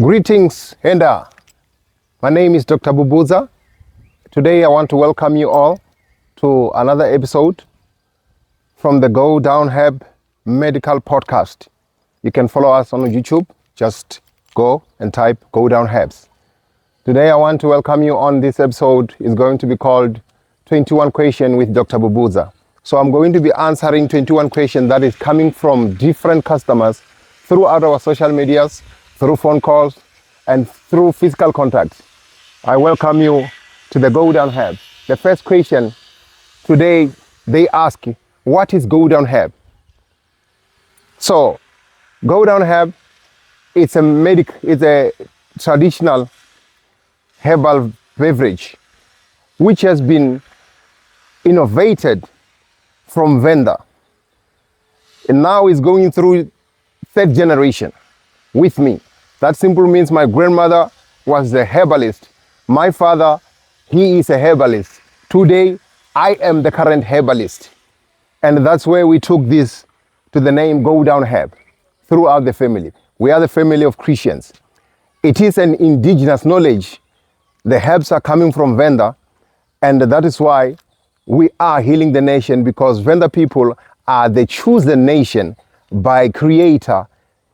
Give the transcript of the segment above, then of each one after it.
Greetings, Henda. My name is Dr. Bubudza. Today I want to welcome you all to another episode from the Go Down Herb Medical Podcast. You can follow us on YouTube. Just go and type Go Down Herbs. Today I want to welcome you on this episode. It's going to be called 21 Questions with Dr. Bubudza. So I'm going to be answering 21 questions that is coming from different customers throughout our social medias, through phone calls, and through physical contact. I welcome you to the Go Down Herb. The first question today, they ask, what is Go Down Herb? So, Go Down Herb, it's a traditional herbal beverage which has been innovated from Venda. And now is going through third generation with me. That simply means my grandmother was a herbalist. My father, he is a herbalist. Today, I am the current herbalist. And that's where we took this to the name Go Down Herb throughout the family. We are the family of Christians. It is an indigenous knowledge. The herbs are coming from Venda, and that is why we are healing the nation, because Venda people are the chosen nation by Creator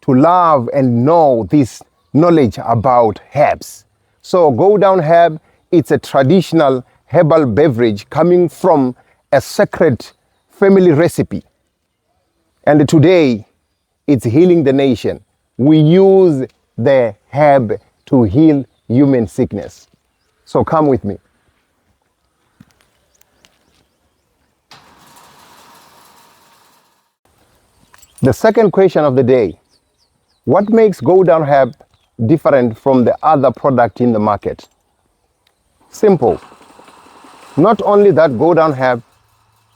to love and know this knowledge about herbs. So Go Down Herb, it's a traditional herbal beverage coming from a sacred family recipe. And today, it's healing the nation. We use the herb to heal human sickness. So come with me. The second question of the day, what makes Go Down Herb different from the other product in the market? Simple. Not only that, Go Down Herb,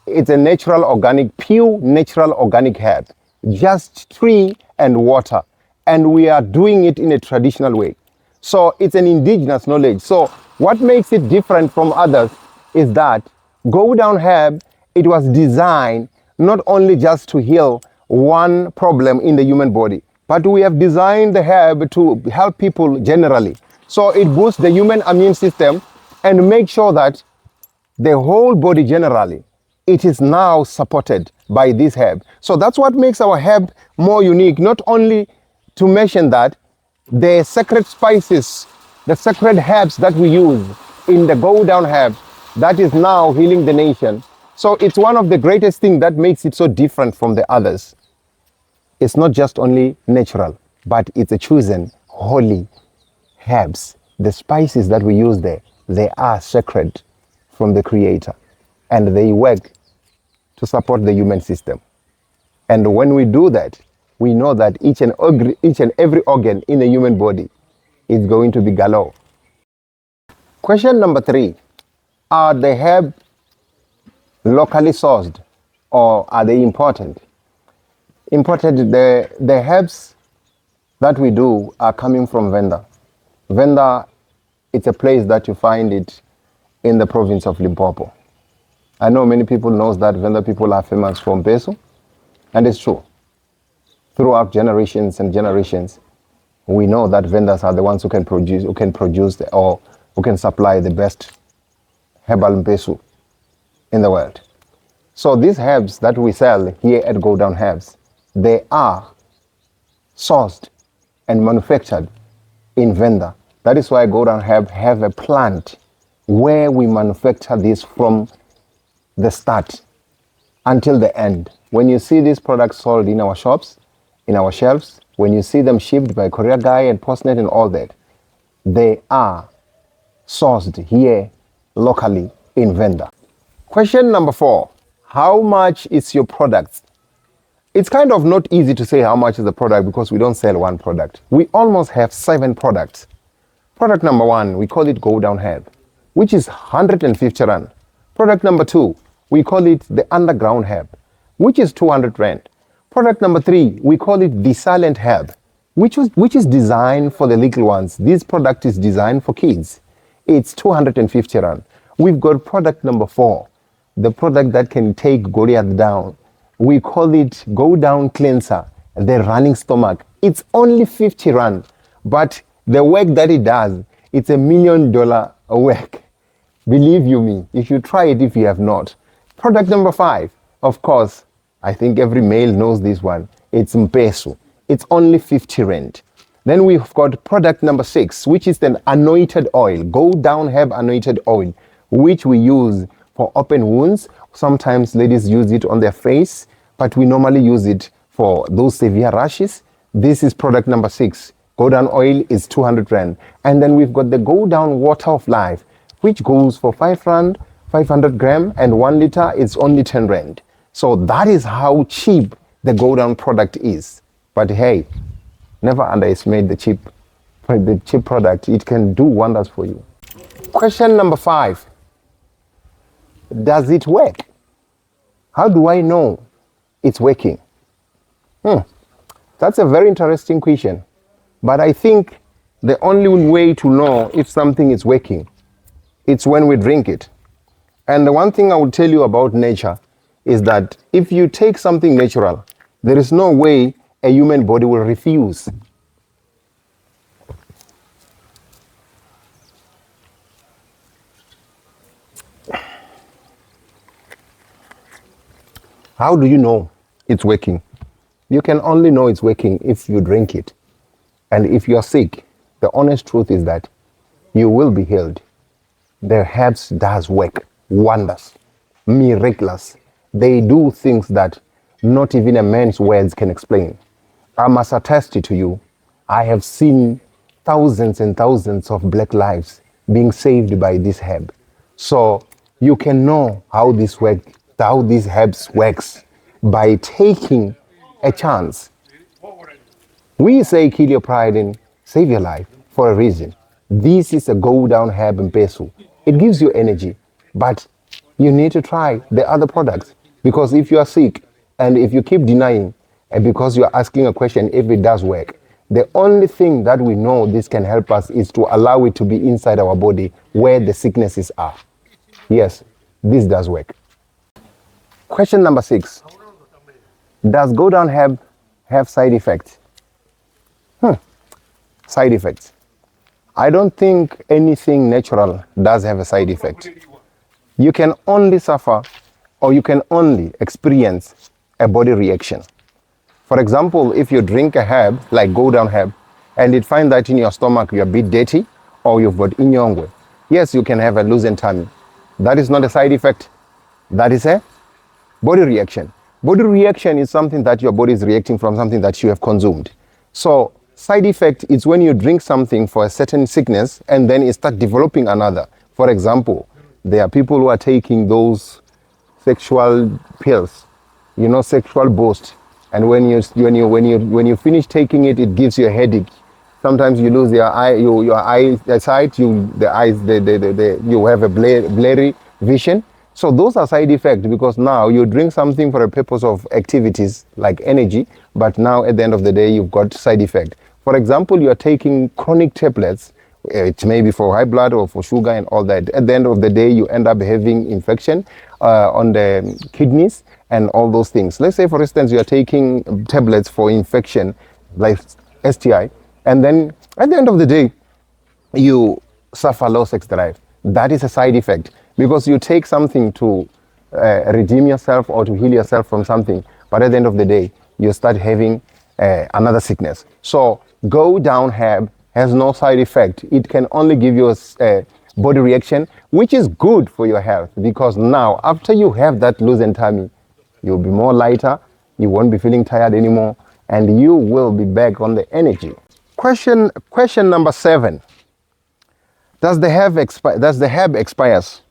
it's a natural organic, pure natural organic herb, just tree and water. And we are doing it in a traditional way. So it's an indigenous knowledge. So what makes it different from others is that Go Down Herb, it was designed not only just to heal one problem in the human body, but we have designed the herb to help people generally. So it boosts the human immune system and make sure that the whole body generally, it is now supported by this herb. So that's what makes our herb more unique. Not only to mention that the sacred spices, the sacred herbs that we use in the Go Down Herb, that is now healing the nation. So it's one of the greatest things that makes it so different from the others. It's not just only natural, but it's a chosen holy herbs. The spices that we use there, they are sacred from the Creator, and they work to support the human system. And when we do that, we know that each and every organ in the human body is going to be galore. Question number 3, are the herbs locally sourced or are they imported? Imported, the herbs that we do are coming from Venda. Venda, it's a place that you find it in the province of Limpopo. I know many people knows that Venda people are famous for Mpesu, and it's true. Throughout generations and generations, we know that vendors are the ones who can produce or who can supply the best herbal Mpesu in the world. So these herbs that we sell here at Go Down Herbs, they are sourced and manufactured in Venda. That is why Go Down Herb have a plant where we manufacture this from the start until the end. When you see these products sold in our shops, in our shelves, when you see them shipped by courier guy and postnet and all that, they are sourced here locally in Venda. Question number 4, how much is your product? It's kind of not easy to say how much is the product because we don't sell one product. We almost have 7 products. Product number 1, we call it Go Down Herb, which is 150 Rand. Product number 2, we call it the Underground Herb, which is 200 Rand. Product number 3, we call it the Silent Herb, which is designed for the little ones. This product is designed for kids. It's 250 Rand. We've got product number 4, the product that can take Goliath down. We call it Go Down Cleanser, the running stomach. It's only 50 Rand, but The work that it does, it's $1 million work. Believe you me, you should try it if you have not. Product number 5, of course, I think every male knows this one. It's Mpesu. It's only 50 rand. Then we've got product number 6, which is an anointed oil. Go down have anointed oil, which we use for open wounds. Sometimes ladies use it on their face, but we normally use it for those severe rashes. This is product number 6. Go down oil is 200 rand. And then we've got the go down water of life, which goes for 5 rand, 500 gram, and 1 liter is only 10 rand. So that is how cheap the go down product is. But hey, never underestimate the cheap product. It can do wonders for you. Question number 5. Does it work? How do I know it's working? That's a very interesting question. But I think the only way to know if something is working, it's when we drink it. And the one thing I will tell you about nature is that if you take something natural, there is no way a human body will refuse. How do you know it's working? You can only know it's working if you drink it. And if you're sick, the honest truth is that you will be healed. The herbs does work wonders, miraculous. They do things that not even a man's words can explain. I must attest to you, I have seen thousands and thousands of black lives being saved by this herb. So you can know how this works, how these herbs works by taking a chance. We say kill your pride and save your life for a reason. This is a go down herb Mpesu. It gives you energy, but you need to try the other products, because if you are sick and if you keep denying and because you are asking a question if it does work, the only thing that we know this can help us is to allow it to be inside our body where the sicknesses are. Yes, this does work. Question number 6. Does go down herb have side effects? Side effects. I don't think anything natural does have a side effect. You can only suffer or you can only experience a body reaction. For example, if you drink a herb like go down herb and it finds that in your stomach you're a bit dirty or you've got inyongwe, yes, you can have a loosened tummy. That is not a side effect. That is a body reaction. Body reaction is something that your body is reacting from something that you have consumed. So side effect is when you drink something for a certain sickness and then it starts developing another. For example, there are people who are taking those sexual pills, sexual boost, and when you finish taking it, it gives you a headache. Sometimes you lose your eyesight, you have a blurry vision. So those are side effects, because now you drink something for a purpose of activities like energy, but now at the end of the day you've got side effect. For example, you are taking chronic tablets, it may be for high blood or for sugar and all that. At the end of the day, you end up having infection on the kidneys and all those things. Let's say, for instance, you are taking tablets for infection like STI, and then at the end of the day, you suffer low sex drive. That is a side effect, because you take something to redeem yourself or to heal yourself from something, but at the end of the day, you start having another sickness. So go down herb has no side effect. It can only give you a body reaction, which is good for your health, because now after you have that loosened tummy, you'll be more lighter, you won't be feeling tired anymore, and you will be back on the energy. Question number 7. Does the herb expires?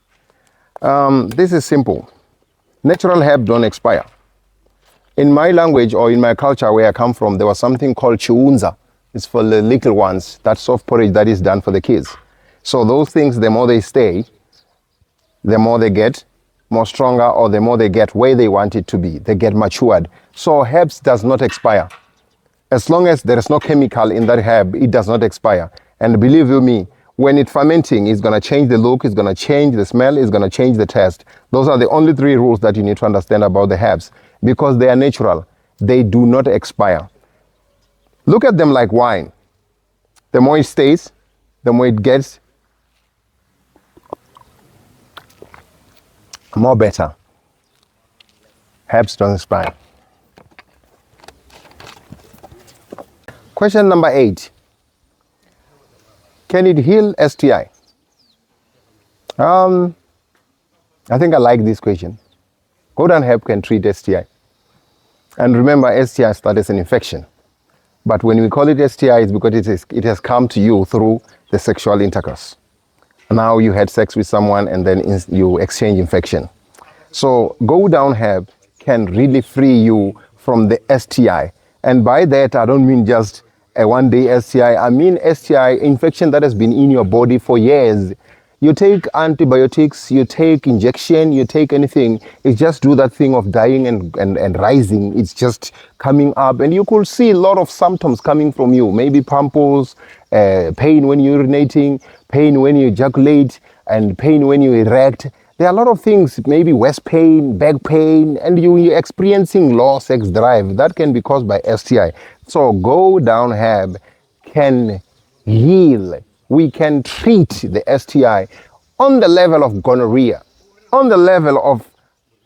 This is simple. Natural herb don't expire. In my language or in my culture where I come from, there was something called chiunza. It's for the little ones, that soft porridge that is done for the kids. So those things, the more they stay, the more they get more stronger, or the more they get where they want it to be. They get matured. So herbs does not expire. As long as there is no chemical in that herb, it does not expire. And believe you me, when it's fermenting, it's going to change the look, it's going to change the smell, it's going to change the taste. Those are the only 3 rules that you need to understand about the herbs, because they are natural. They do not expire. Look at them like wine. The more it stays, the more it gets, more better. Herbs doesn't expire. Question number 8. Can it heal STI? I think I like this question. Golden herb can treat STI. And remember, STI starts as an infection. But when we call it STI, it's because it has come to you through the sexual intercourse. Now you had sex with someone and then you exchange infection. So go down herb can really free you from the STI. And by that, I don't mean just a one-day STI. I mean STI infection that has been in your body for years. You take antibiotics, you take injection, you take anything, it just do that thing of dying and rising. It's just coming up, and you could see a lot of symptoms coming from you. Maybe pimples, pain when you're urinating, pain when you ejaculate, and pain when you erect. There are a lot of things, maybe waist pain, back pain, and you're experiencing low sex drive. That can be caused by STI. So go down herb can heal. We can treat the STI on the level of gonorrhea, on the level of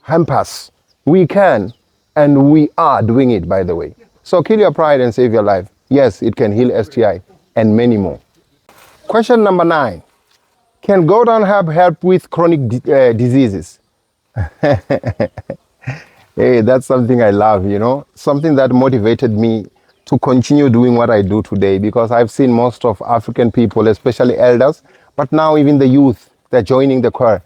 hampus. We can, and we are doing it, by the way. So kill your pride and save your life. Yes, it can heal STI and many more. Question number 9. Can go down herb help with chronic diseases? Hey, that's something I love, you know, something that motivated me to continue doing what I do today, because I've seen most of African people, especially elders, but now even the youth, they're joining the choir.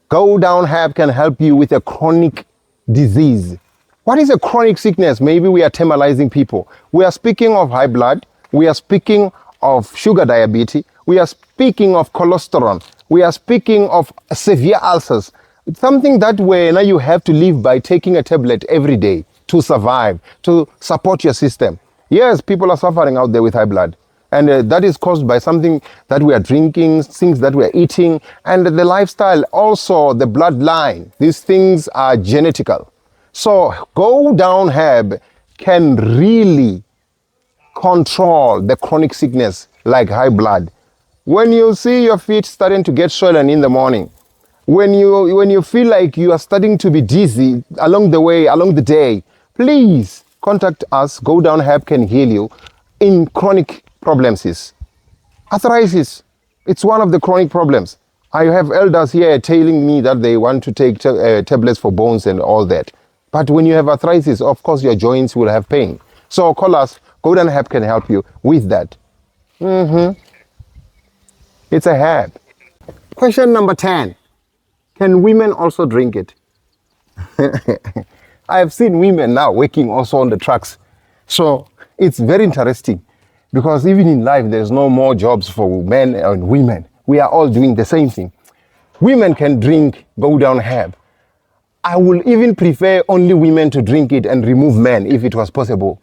Go down herb can help you with a chronic disease. What is a chronic sickness? Maybe we are terminalizing people. We are speaking of high blood. We are speaking of sugar diabetes. We are speaking of cholesterol. We are speaking of severe ulcers. It's something that way now you have to live by taking a tablet every day to survive, to support your system. Yes, people are suffering out there with high blood. And that is caused by something that we are drinking, things that we are eating, and the lifestyle, also the bloodline. These things are genetical. So go down herb can really control the chronic sickness like high blood. When you see your feet starting to get swollen in the morning, when you feel like you are starting to be dizzy along the way, along the day, please contact us. Go down herb can heal you in chronic problems. Arthritis, it's one of the chronic problems. I have elders here telling me that they want to take tablets for bones and all that. But when you have arthritis, of course your joints will have pain. So call us. Go down herb can help you with that. It's a herb. Question number 10. Can women also drink it? I have seen women now working also on the trucks. So it's very interesting, because even in life, there's no more jobs for men and women. We are all doing the same thing. Women can drink go down herb. I will even prefer only women to drink it and remove men if it was possible.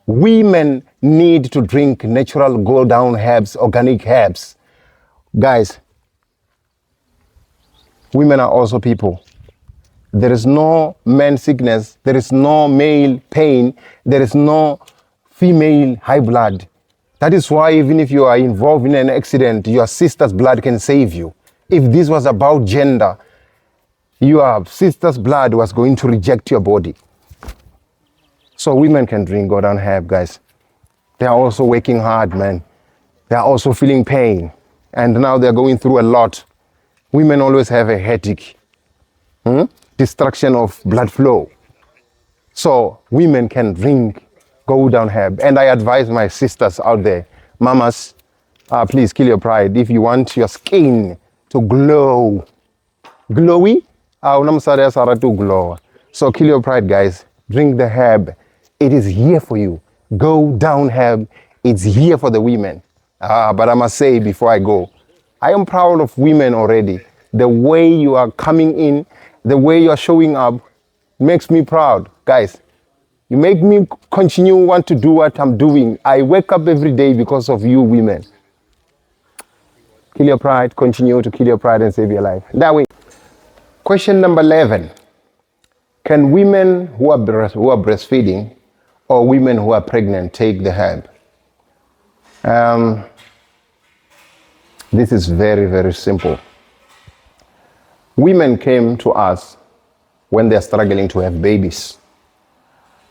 Women need to drink natural go down herbs, organic herbs. Guys, women are also people. There is no man sickness, there is no male pain, there is no female high blood. That is why even if you are involved in an accident, your sister's blood can save you. If this was about gender, your sister's blood was going to reject your body. So women can drink go down herb, guys. They are also working hard, man. They are also feeling pain. And now they're going through a lot. Women always have a headache, destruction of blood flow. So women can drink go down herb. And I advise my sisters out there, mamas, please kill your pride. If you want your skin to glow, glowy, to glow. So kill your pride, guys. Drink the herb. It is here for you. Go down herb. It's here for the women. But I must say before I go, I am proud of women already. The way you are coming in, the way you are showing up makes me proud. Guys, you make me continue want to do what I'm doing. I wake up every day because of you women. Kill your pride, continue to kill your pride and save your life. That way. Question number 11. Can women who are breastfeeding or women who are pregnant take the herb? This is very, very simple. Women came to us when they're struggling to have babies.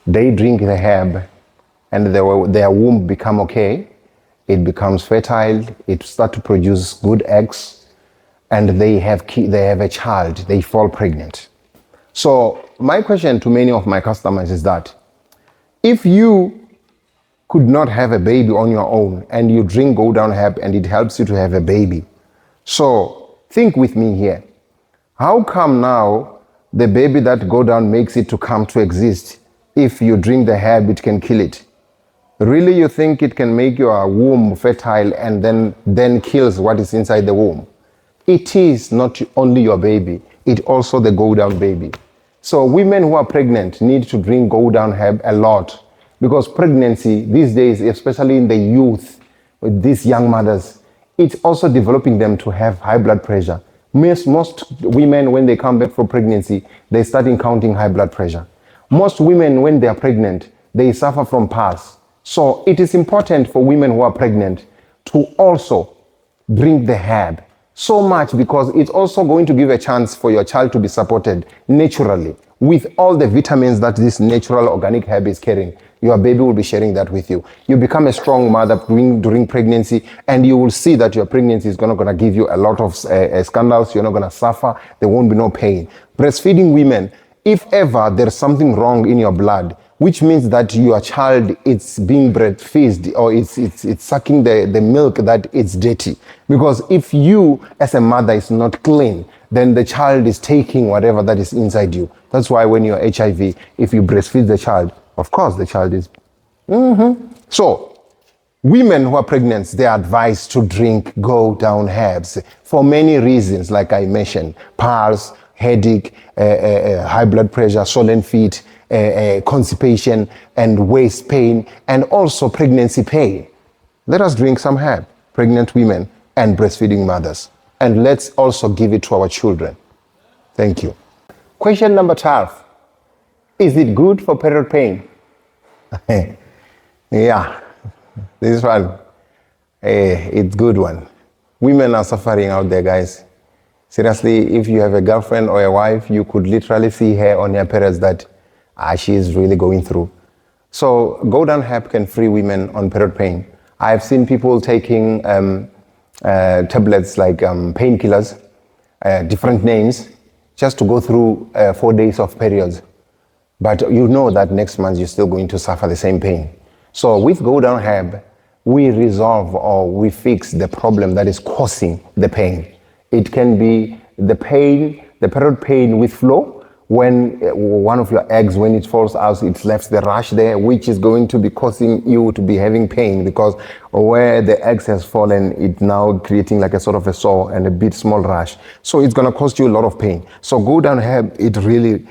They drink the herb and their womb become okay. It becomes fertile. It starts to produce good eggs, and they have a child. They fall pregnant. So my question to many of my customers is that if you could not have a baby on your own and you drink Go Down Herb and it helps you to have a baby, so think with me here. How come now the baby that Go Down makes it to come to exist? If you drink the herb, it can kill it. Really, you think it can make your womb fertile and then kills what is inside the womb? It is not only your baby, it also the Go Down baby. So women who are pregnant need to drink Go Down Herb a lot, because pregnancy these days, especially in the youth, with these young mothers, it's also developing them to have high blood pressure. Most women, when they come back from pregnancy, they start encountering high blood pressure. Most women, when they are pregnant, they suffer from PAS. So it is important for women who are pregnant to also drink the herb so much, because it's also going to give a chance for your child to be supported naturally with all the vitamins that this natural organic herb is carrying. Your baby will be sharing that with you. You become a strong mother during pregnancy, and you will see that your pregnancy is going to give you a lot of scandals. You're not going to suffer. There won't be no pain. Breastfeeding women, if ever there's something wrong in your blood, which means that your child is being breastfed or it's sucking the milk that it's dirty. Because if you as a mother is not clean, then the child is taking whatever that is inside you. That's why when you're HIV, if you breastfeed the child, of course the child is... So, women who are pregnant, they are advised to drink Go Down Herbs for many reasons, like I mentioned: PARS, headache, high blood pressure, swollen feet, constipation and waist pain, and also pregnancy pain. Let us drink some herb, pregnant women and breastfeeding mothers, and let's also give it to our children. Thank you. Question number 12. Is it good for period pain? Yeah, this one, it's good one. Women are suffering out there, guys. Seriously, if you have a girlfriend or a wife, you could literally see her on her periods that she is really going through. So Go Down Herb can free women on period pain. I've seen people taking tablets like painkillers, different names, just to go through 4 days of periods. But you know that next month you're still going to suffer the same pain. So with Go Down Herb, we resolve or we fix the problem that is causing the pain. It can be the pain, the period pain with flow, when one of your eggs, when it falls out, it left the rash there, which is going to be causing you to be having pain, because where the eggs has fallen, it's now creating like a sort of a sore and a bit small rash. So it's going to cause you a lot of pain. So Go Down Herb, it really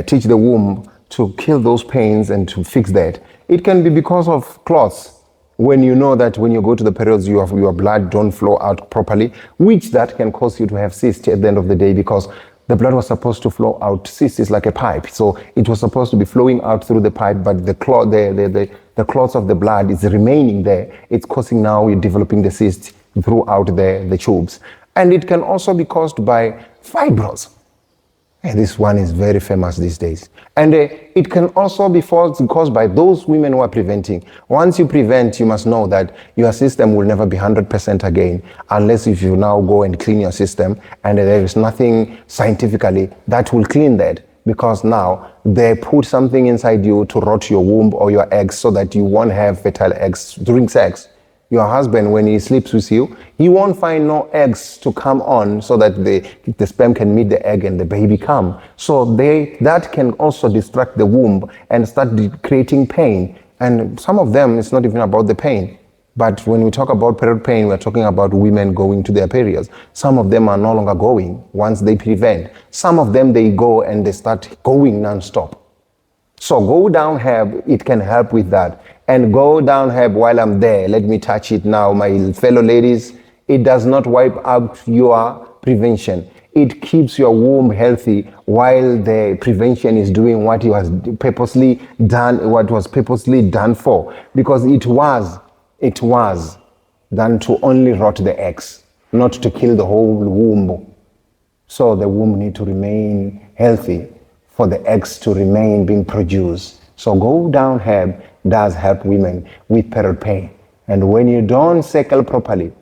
teach the womb to kill those pains and to fix that. It can be because of clots. When you know that when you go to the periods, your blood don't flow out properly, which that can cause you to have cysts at the end of the day, because the blood was supposed to flow out. Cyst is like a pipe, so it was supposed to be flowing out through the pipe, but the clots of the blood is remaining there. It's causing now you're developing the cyst throughout the tubes. And it can also be caused by fibroids. And this one is very famous these days. And it can also be caused by those women who are preventing. Once you prevent, you must know that your system will never be 100% again, unless if you now go and clean your system, and there is nothing scientifically that will clean that, because now they put something inside you to rot your womb or your eggs so that you won't have fertile eggs during sex. Your husband, when he sleeps with you, he won't find no eggs to come on so that the sperm can meet the egg and the baby come. So that can also distract the womb and start creating pain. And some of them, it's not even about the pain. But when we talk about period pain, we're talking about women going to their periods. Some of them are no longer going once they prevent. Some of them, they go and they start going non-stop. So Go Down Herb, it can help with that. And Go Down Herb, while I'm there, let me touch it now, my fellow ladies. It does not wipe out your prevention. It keeps your womb healthy while the prevention is doing what it was purposely done for. Because it was than to only rot the eggs, not to kill the whole womb. So the womb need to remain healthy for the eggs to remain being produced. So go down herb does help women with period pain. And when you don't cycle properly,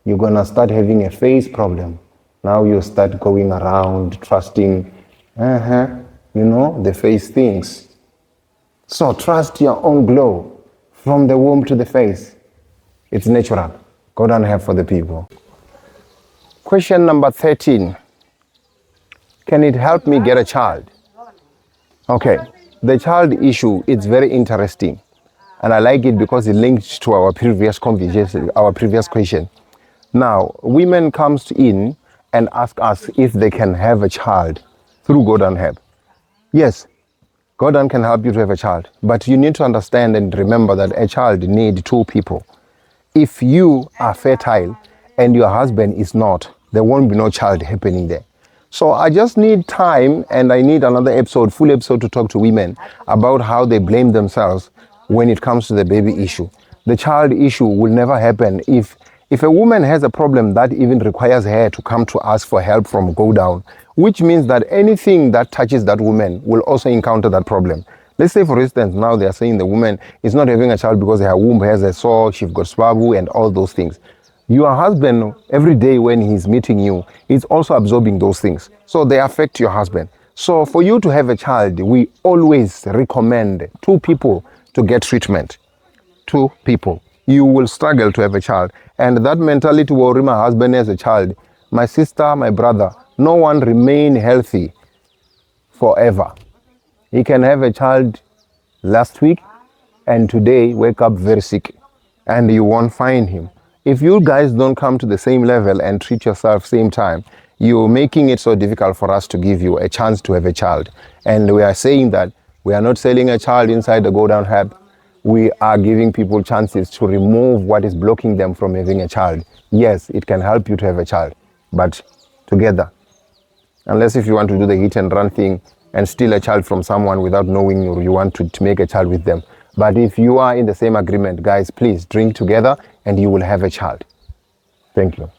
you're gonna start having a face problem. Now you start going around trusting, the face things. So trust your own glow from the womb to the face. It's natural. Go down herb for the people. Question number 13. Can it help me get a child? Okay, the child issue is very interesting, and I like it because it links to our previous conversation, our previous question. Now, women comes in and ask us if they can have a child through Gordon Herb. Yes, Gordon can help you to have a child, but you need to understand and remember that a child needs two people. If you are fertile and your husband is not, there won't be no child happening there. So I just need time, and I need another episode, full episode, to talk to women about how they blame themselves when it comes to the baby issue. The child issue will never happen if a woman has a problem that even requires her to come to us for help from Go Down, which means that anything that touches that woman will also encounter that problem. Let's say, for instance, now they are saying the woman is not having a child because her womb has a sore, she's got swabu and all those things. Your husband, every day when he's meeting you, is also absorbing those things. So they affect your husband. So for you to have a child, we always recommend two people to get treatment. Two people. You will struggle to have a child. And that mentality will worry my husband as a child. My sister, my brother, no one remain healthy forever. He can have a child last week and today wake up very sick and you won't find him. If you guys don't come to the same level and treat yourself same time, you're making it so difficult for us to give you a chance to have a child. And we are saying that we are not selling a child inside the Go Down Herb. We are giving people chances to remove what is blocking them from having a child. Yes, it can help you to have a child, but together. Unless if you want to do the hit and run thing and steal a child from someone without knowing you want to make a child with them. But if you are in the same agreement, guys, please drink together and you will have a child. Thank you.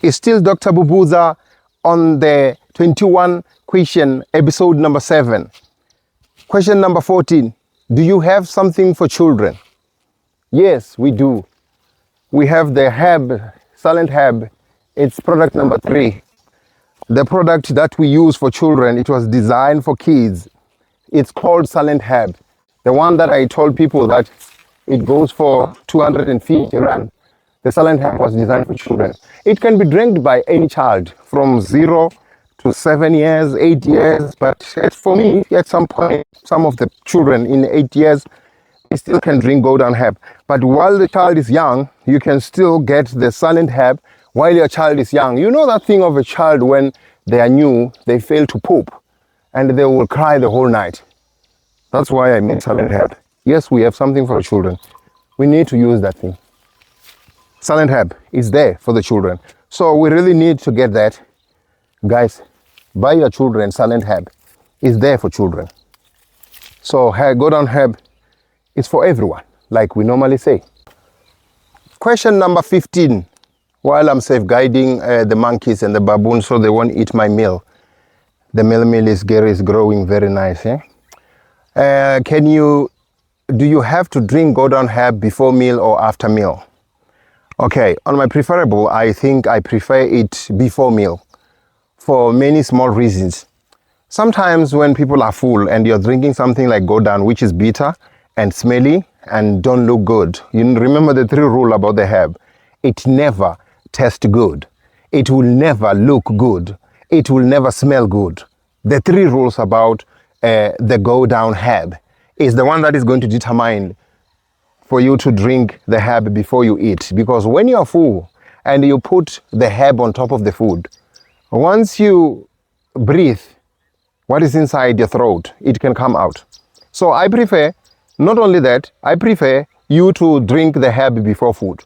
It's still Dr. Bubudza on the 21 question, episode number 7. Question number 14. Do you have something for children? Yes, we do. We have the herb, silent herb. It's product number 3. The product that we use for children, it was designed for kids. It's called silent herb. The one that I told people that it goes for 250 rand. The silent herb was designed for children. It can be drank by any child from 0 to 7 years, 8 years. But for me, at some point, some of the children in 8 years, they still can drink Go Down Herb. But while the child is young, you can still get the silent herb while your child is young. You know that thing of a child when they are new, they fail to poop and they will cry the whole night. That's why I made silent herb. Yes, we have something for the children. We need to use that thing. Silent herb is there for the children. So we really need to get that. Guys, buy your children silent herb. It's there for children. So Go Down Herb is for everyone, like we normally say. Question number 15. While I'm safeguarding the monkeys and the baboons so they won't eat my meal. The meal is growing very nice. Do you have to drink Go Down Herb before meal or after meal? Okay, on my preferable, I think I prefer it before meal for many small reasons. Sometimes when people are full and you're drinking something like Go Down, which is bitter and smelly and don't look good, you remember the 3 rules about the herb. It never tastes good. It will never look good. It will never smell good. The 3 rules about the Go Down Herb is the one that is going to determine for you to drink the herb before you eat. Because when you are full and you put the herb on top of the food, once you breathe what is inside your throat, it can come out. So I prefer, not only that, I prefer you to drink the herb before food.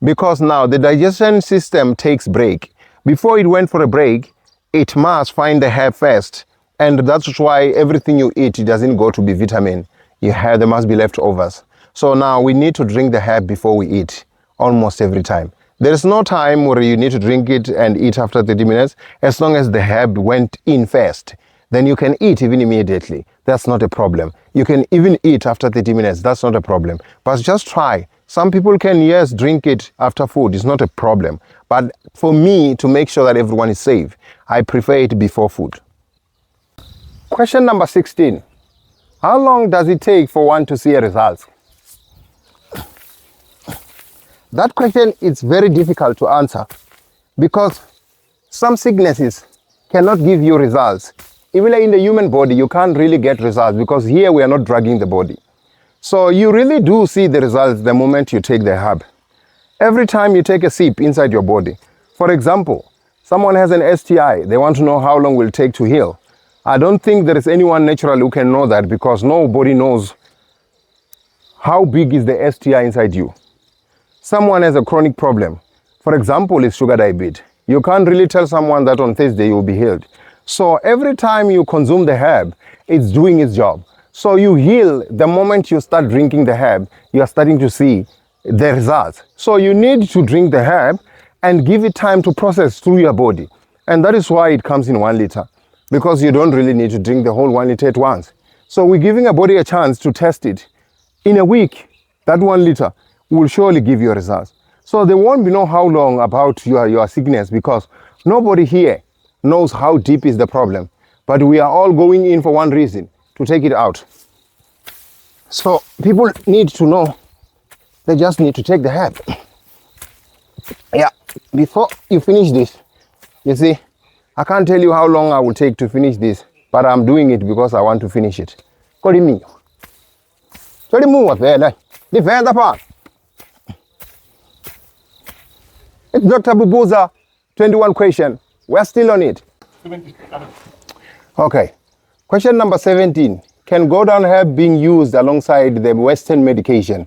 Because now the digestion system takes break. Before it went for a break, it must find the herb first. And that's why everything you eat, it doesn't go to be vitamin. There must be leftovers. So now we need to drink the herb before we eat. almost every time. There is no time where you need to drink it and eat after 30 minutes. As long as the herb went in first, then you can eat even immediately. That's not a problem. You can even eat after 30 minutes. That's not a problem. But just try. Some people can, yes, drink it after food. It's not a problem. But for me, to make sure that everyone is safe, I prefer it before food. Question number 16. How long does it take for one to see a result? That question is very difficult to answer because some sicknesses cannot give you results. Even in the human body, you can't really get results because here we are not drugging the body. So you really do see the results the moment you take the herb. Every time you take a sip inside your body, for example, someone has an STI, they want to know how long it will take to heal. I don't think there is anyone naturally who can know that because nobody knows how big is the STI inside you. Someone has a chronic problem. For example, is sugar diabetes. You can't really tell someone that on Thursday you will be healed. So every time you consume the herb, it's doing its job. So you heal the moment you start drinking the herb, you are starting to see the results. So you need to drink the herb and give it time to process through your body. And that is why it comes in 1 liter, because you don't really need to drink the whole 1 liter at once. So we're giving a body a chance to test it. In a week, that 1 liter will surely give you results. So there won't be no how long about your sickness because nobody here knows how deep is the problem. But we are all going in for one reason, to take it out. So people need to know, they just need to take the herb. Yeah, before you finish this, you see, I can't tell you how long I will take to finish this, but I'm doing it because I want to finish it. Call me. So the move there, the further part. It's Dr. Bubudza, 21 question. We're still on it. Okay. Question number 17. Can go down herb being used alongside the Western medication?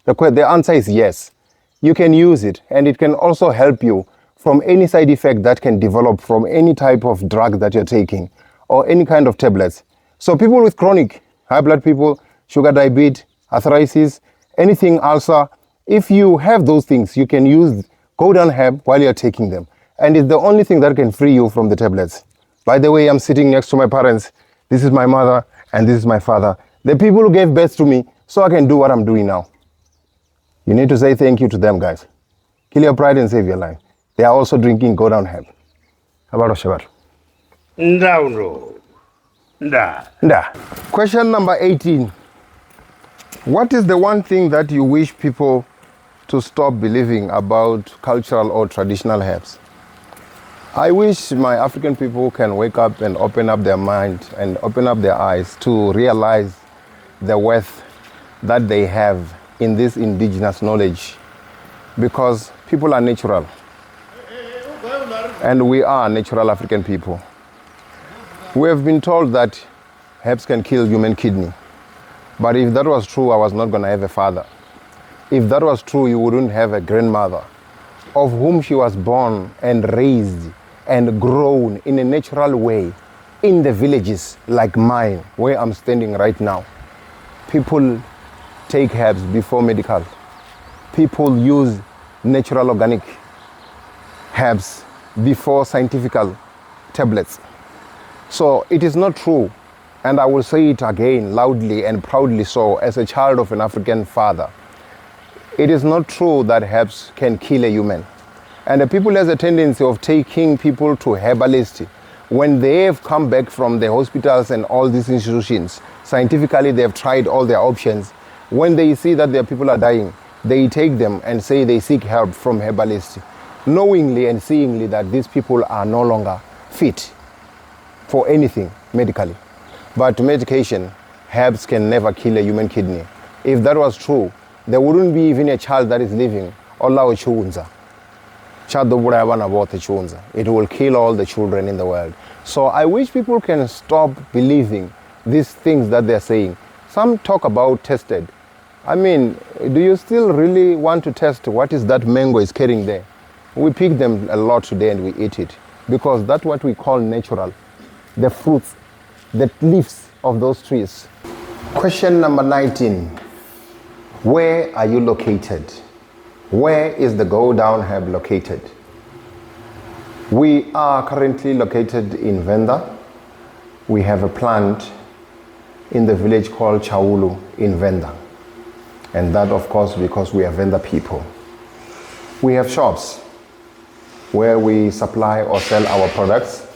The answer is yes. You can use it, and it can also help you from any side effect that can develop from any type of drug that you're taking or any kind of tablets. So people with chronic high blood people, sugar diabetes, arthritis, anything ulcer, if you have those things, you can use go down herb while you're taking them. And it's the only thing that can free you from the tablets. By the way, I'm sitting next to my parents. This is my mother and this is my father. The people who gave birth to me so I can do what I'm doing now. You need to say thank you to them, guys. Kill your pride and save your life. They are also drinking go down herb. About Shabar. Question number 18. What is the one thing that you wish people to stop believing about cultural or traditional herbs? I wish my African people can wake up and open up their mind and open up their eyes to realize the worth that they have in this indigenous knowledge, because people are natural and we are natural African people. We have been told that herbs can kill human kidney, but if that was true, I was not going to have a father. If that was true, you wouldn't have a grandmother of whom she was born and raised and grown in a natural way in the villages like mine, where I'm standing right now. People take herbs before medical. People use natural organic herbs before scientific tablets. So it is not true, and I will say it again loudly and proudly so as a child of an African father. It is not true that herbs can kill a human. And the people has a tendency of taking people to herbalists when they have come back from the hospitals and all these institutions. Scientifically, they have tried all their options. When they see that their people are dying, they take them and say they seek help from herbalists, knowingly and seeingly that these people are no longer fit for anything medically. But medication, herbs can never kill a human kidney. If that was true, there wouldn't be even a child that is living. It will kill all the children in the world. So I wish people can stop believing these things that they're saying. Some talk about tested. I mean, do you still really want to test what is that mango is carrying there? We pick them a lot today and we eat it because that's what we call natural. The fruits, the leaves of those trees. Question number 19. Where are you located? Where is the Go Down Hub located? We are currently located in Venda. We have a plant in the village called Chaulu in Venda. And that, of course, because we are Venda people. We have shops where we supply or sell our products.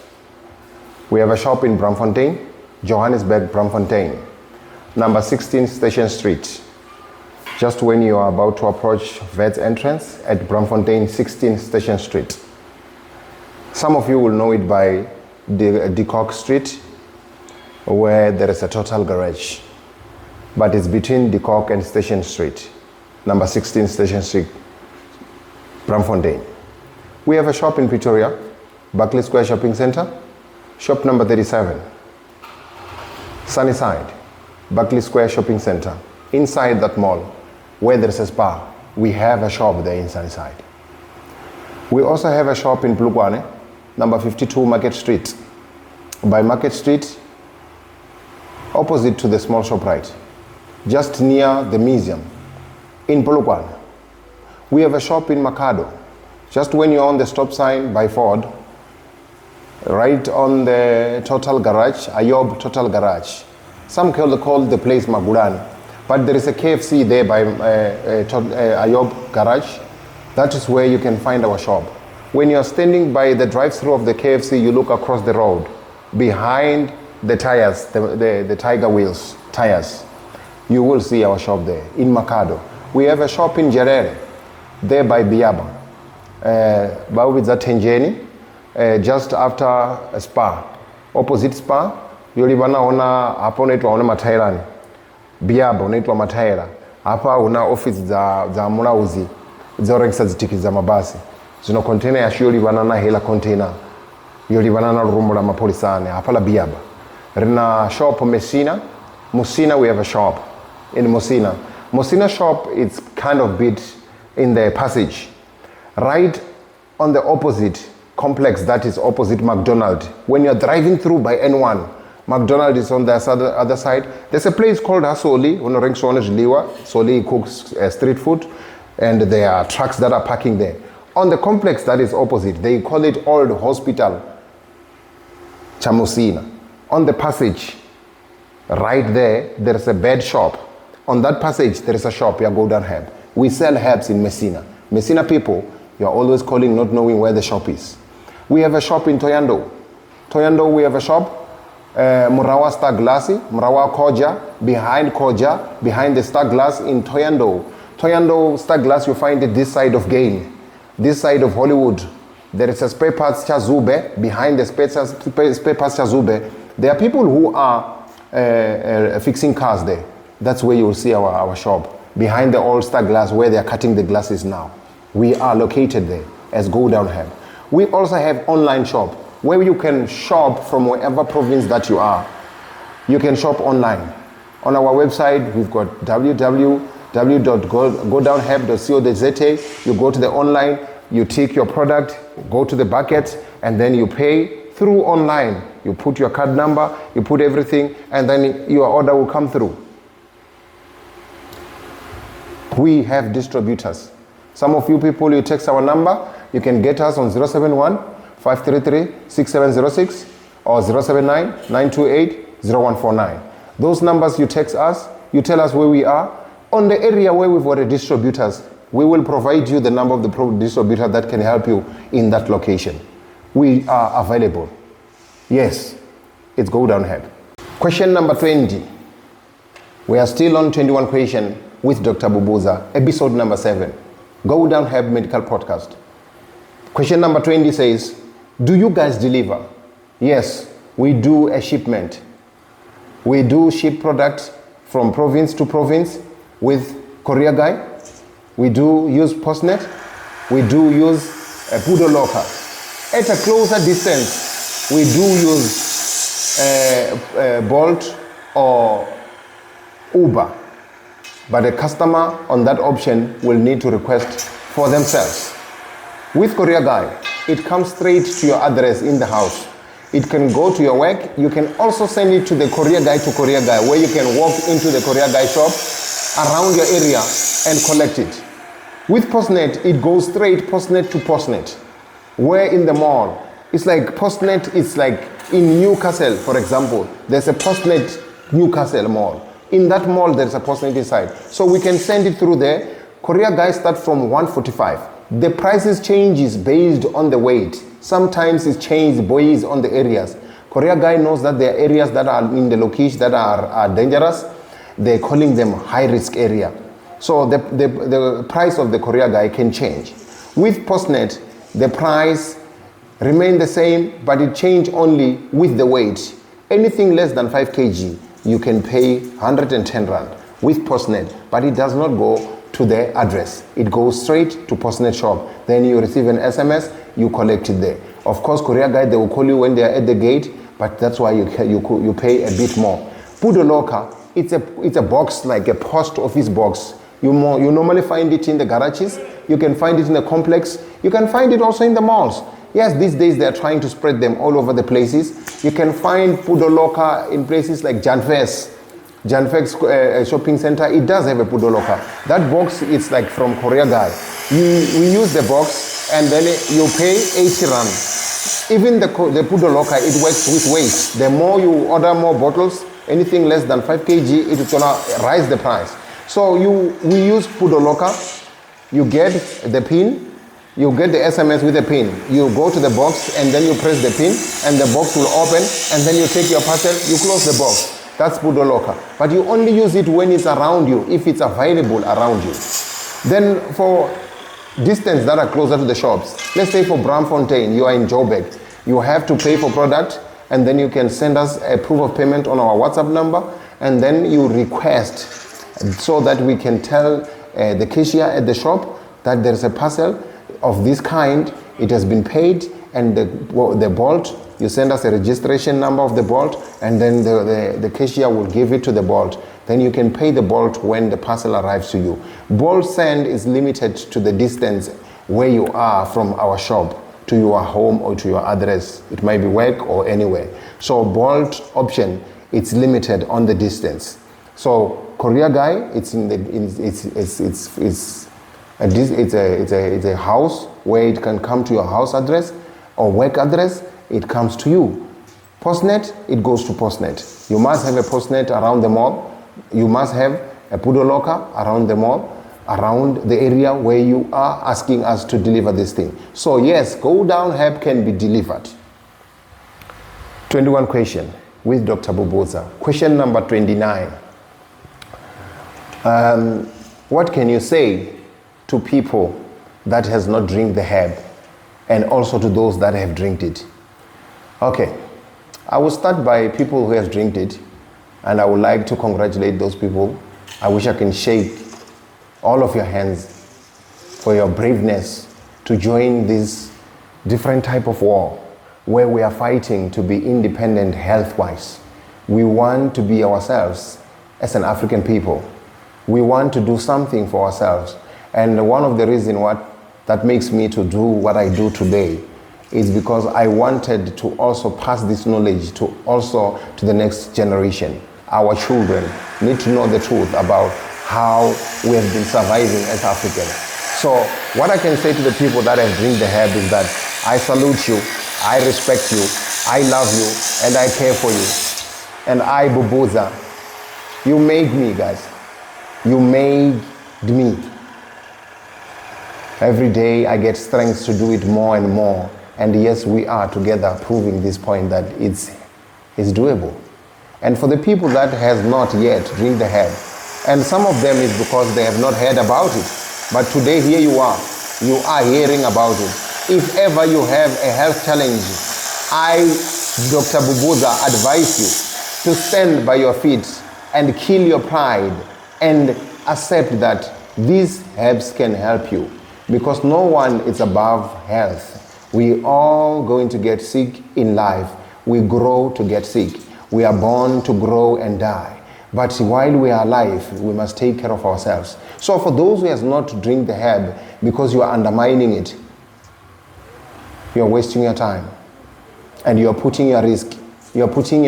We have a shop in Braamfontein, Johannesburg, Braamfontein, number 16 Station Street. Just when you are about to approach Vet's entrance at Braamfontein, 16 Station Street. Some of you will know it by De Kock Street, where there is a total garage. But it's between De Kock and Station Street, number 16 Station Street, Braamfontein. We have a shop in Pretoria, Buckley Square Shopping Center, shop number 37. Sunnyside, Buckley Square Shopping Center. Inside that mall, where there is a spa, we have a shop there in Sunnyside. We also have a shop in Polokwane, number 52 Market Street. By Market Street, opposite to the small shop right, just near the museum in Polokwane. We have a shop in Makhado, just when you're on the stop sign by Ford, right on the Total Garage, Ayob Total Garage. Some call the place Magurani, but there is a KFC there by Ayob Garage. That is where you can find our shop. When you're standing by the drive-thru of the KFC, you look across the road, behind the tires, the Tiger Wheels tires. You will see our shop there, in Makhado. We have a shop in Nzhelele, there by Biaba. Bubudza Tenjeni, just after a spa. Opposite spa, yolibana ona hapo unaitwa ona matairani. Biaba unaitwa mataira. Hapa una office za mulauzi, za orengisa zitiki za mabasi. Zino container ya shio libana na hela container. Yolibana na rumbo la mapolisane, hapa la Biaba. Rina shop Musina. Musina, we have a shop in Musina. Musina shop is kind of bit in the passage. Right on the opposite complex that is opposite McDonald's. When you're driving through by N1, McDonald's is on the other side. There's a place called Hasoli, Soli cooks street food, and there are trucks that are parking there. On the complex that is opposite, they call it Old Hospital Chamusina. On the passage, right there's a bed shop. On that passage, there is a shop, Go Down Hub. We sell herbs in Musina. Musina people, you're always calling not knowing where the shop is. We have a shop in Thohoyandou. Thohoyandou, we have a shop, Murawa Star Glassy, Murawa Koja, behind the Star Glass in Thohoyandou. Thohoyandou Star Glass, you find it this side of Gain, this side of Hollywood. There is a spare parts Chazube, behind the spare parts Chazube. There are people who are fixing cars there. That's where you will see our shop, behind the All Star Glass where they are cutting the glasses now. We are located there as Go Down Hub. We also have online shop where you can shop from wherever province that you are. You can shop online. On our website, we've got www.godownhub.co.za. You go to the online, you take your product, go to the bucket, and then you pay through online. You put your card number, you put everything, and then your order will come through. We have distributors. Some of you people, you text our number, you can get us on 071-533-6706 or 079-928-0149. Those numbers you text us, you tell us where we are. On the area where we've got distributors, we will provide you the number of the distributor that can help you in that location. We are available. Yes, it's Go Down Hub. Question number 20. We are still on 21 question with Dr. Bubudza, episode number 7. Go Down Hub Medical Podcast. Question number 20 says, do you guys deliver? Yes, we do a shipment. We do ship products from province to province with courier guy. We do use Postnet. We do use a Pudo Locker. At a closer distance, we do use Bolt or Uber. But a customer on that option will need to request for themselves. With Courier Guy, it comes straight to your address in the house. It can go to your work. You can also send it to the Courier Guy where you can walk into the Courier Guy shop around your area and collect it. With postnet, it goes straight postnet to postnet. Where in the mall, it's like postnet, it's like in Newcastle, for example, there's a postnet Newcastle mall. In that mall, there's a postnet inside. So we can send it through there. Courier guys start from 145. The prices changes based on the weight. Sometimes it's changed based on the areas. Courier guy knows that there are areas that are in the location that are dangerous. They're calling them high risk area. So the price of the courier guy can change. With postnet, the price remain the same, but it change only with the weight. Anything less than 5 kg, you can pay 110 rand with postnet, but it does not go to the address. It goes straight to postnet shop. Then you receive an SMS, you collect it there. Of course, courier guy, they will call you when they are at the gate, but that's why you pay a bit more. Pudoloka, it's a box, like a post office box. You normally find it in the garages. You can find it in the complex. You can find it also in the malls. Yes, these days they are trying to spread them all over the places. You can find Pudoloka in places like Janvex shopping center. It does have a Pudoloka. That box is like from courier guy. We use the box and then you pay 80 rand. Even the Pudoloka, it works with weight. The more you order more bottles, anything less than 5 kg, it's gonna rise the price. So we use Pudoloka. You get the pin. You get the SMS with the pin. You go to the box and then you press the pin and the box will open and then you take your parcel, you close the box. That's Pudoloka. But you only use it when it's around you, if it's available around you. Then for distance that are closer to the shops, let's say for Braamfontein, you are in Joburg, you have to pay for product and then you can send us a proof of payment on our WhatsApp number and then you request so that we can tell the cashier at the shop that there's a parcel of this kind, it has been paid, and the Bolt, you send us a registration number of the Bolt, and then the cashier will give it to the Bolt. Then you can pay the Bolt when the parcel arrives to you. Bolt send is limited to the distance where you are from our shop to your home or to your address. It might be work or anywhere. So Bolt option, it's limited on the distance. So courier guy, it's a house where it can come to your house address or work address, it comes to you. Postnet, it goes to postnet. You must have a postnet around the mall. You must have a Pudoloka around the mall, around the area where you are asking us to deliver this thing. So yes, go down help can be delivered. 21 question with Dr. Bubudza. Question number 29. What can you say to people that has not drink the herb and also to those that have drinked it? Okay, I will start by people who have drinked it and I would like to congratulate those people. I wish I can shake all of your hands for your braveness to join this different type of war where we are fighting to be independent health-wise. We want to be ourselves as an African people. We want to do something for ourselves. And one of the reasons that makes me to do what I do today is because I wanted to also pass this knowledge to the next generation. Our children need to know the truth about how we have been surviving as Africans. So what I can say to the people that have drink the herb is that I salute you, I respect you, I love you, and I care for you. And I, Bubudza, you made me, guys. You made me. Every day I get strength to do it more and more. And yes, we are together proving this point that it's doable. And for the people that has not yet drink the herb, and some of them is because they have not heard about it. But today here you are hearing about it. If ever you have a health challenge, I, Dr. Bubudza, advise you to stand by your feet and kill your pride and accept that these herbs can help you. Because no one is above health. We all going to get sick in life. We grow to get sick. We are born to grow and die. But while we are alive, we must take care of ourselves. So for those who has not drink the herb because you are undermining it, you are wasting your time. And you are putting your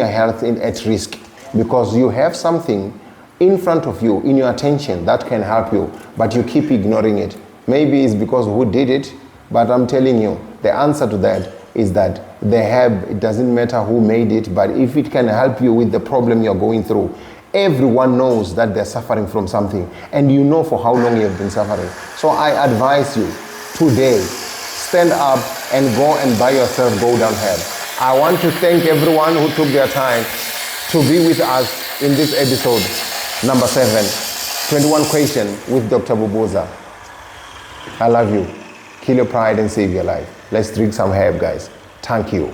health at risk because you have something in front of you, in your attention, that can help you, but you keep ignoring it. Maybe it's because who did it, but I'm telling you, the answer to that is that the herb, it doesn't matter who made it, but if it can help you with the problem you're going through, everyone knows that they're suffering from something, and you know for how long you have been suffering. So I advise you today, stand up and go and buy yourself Go Down Herb. I want to thank everyone who took their time to be with us in this episode number 7, 21 question with Dr. Bubudza. I love you. Kill your pride and save your life. Let's drink some herb, guys. Thank you.